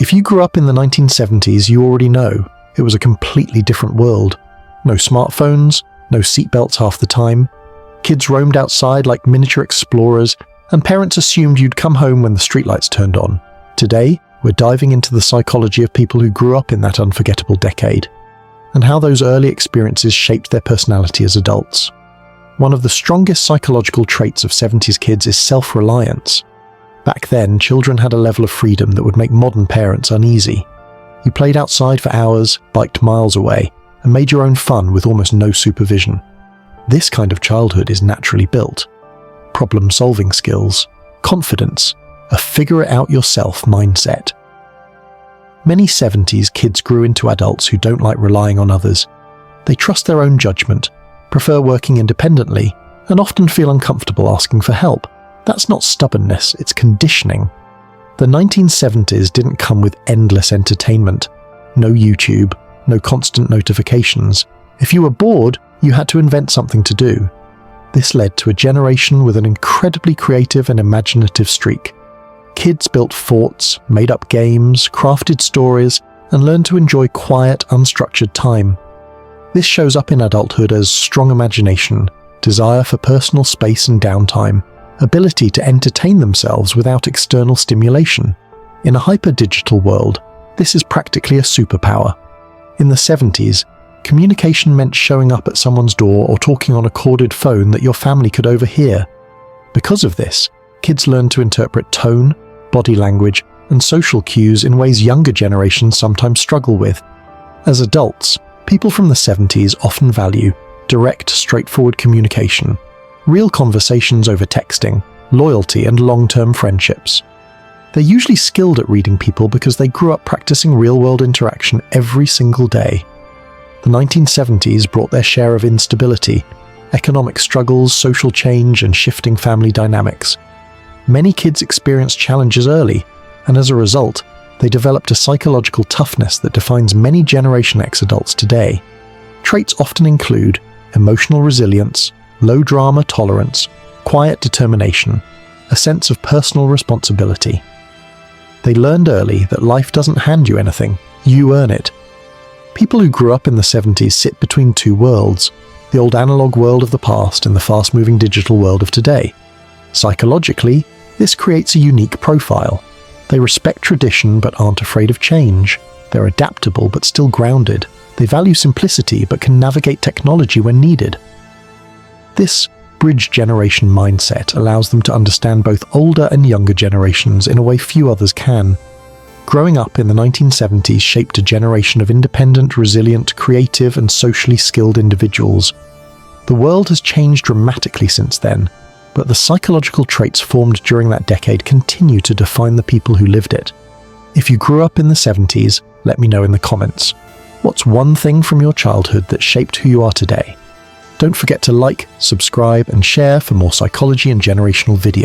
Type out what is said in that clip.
If you grew up in the 1970s, you already know it was a completely different world. No smartphones, no seatbelts half the time. Kids roamed outside like miniature explorers, and parents assumed you'd come home when the streetlights turned on. Today, we're diving into the psychology of people who grew up in that unforgettable decade, and how those early experiences shaped their personality as adults. One of the strongest psychological traits of 70s kids is self-reliance. Back then, children had a level of freedom that would make modern parents uneasy. You played outside for hours, biked miles away, and made your own fun with almost no supervision. This kind of childhood is naturally built. Problem-solving skills, confidence, a figure-it-out-yourself mindset. Many 70s kids grew into adults who don't like relying on others. They trust their own judgment, prefer working independently, and often feel uncomfortable asking for help. That's not stubbornness, it's conditioning. The 1970s didn't come with endless entertainment. No YouTube, no constant notifications. If you were bored, you had to invent something to do. This led to a generation with an incredibly creative and imaginative streak. Kids built forts, made up games, crafted stories, and learned to enjoy quiet, unstructured time. This shows up in adulthood as strong imagination, desire for personal space and downtime, ability to entertain themselves without external stimulation. In a hyper-digital world, this is practically a superpower. In the 70s, communication meant showing up at someone's door or talking on a corded phone that your family could overhear. Because of this, kids learned to interpret tone, body language, and social cues in ways younger generations sometimes struggle with. As adults, people from the 70s often value direct, straightforward communication, real conversations over texting, loyalty, and long-term friendships. They're usually skilled at reading people because they grew up practicing real-world interaction every single day. The 1970s brought their share of instability, economic struggles, social change, and shifting family dynamics. Many kids experienced challenges early, and as a result, they developed a psychological toughness that defines many Generation X adults today. Traits often include emotional resilience, low drama tolerance, quiet determination, a sense of personal responsibility. They learned early that life doesn't hand you anything, you earn it. People who grew up in the 70s sit between two worlds, the old analog world of the past and the fast-moving digital world of today. Psychologically, this creates a unique profile. They respect tradition but aren't afraid of change. They're adaptable but still grounded. They value simplicity but can navigate technology when needed. This bridge generation mindset allows them to understand both older and younger generations in a way few others can. Growing up in the 1970s shaped a generation of independent, resilient, creative, and socially skilled individuals. The world has changed dramatically since then, but the psychological traits formed during that decade continue to define the people who lived it. If you grew up in the 70s, let me know in the comments. What's one thing from your childhood that shaped who you are today? Don't forget to like, subscribe, and share for more psychology and generational videos.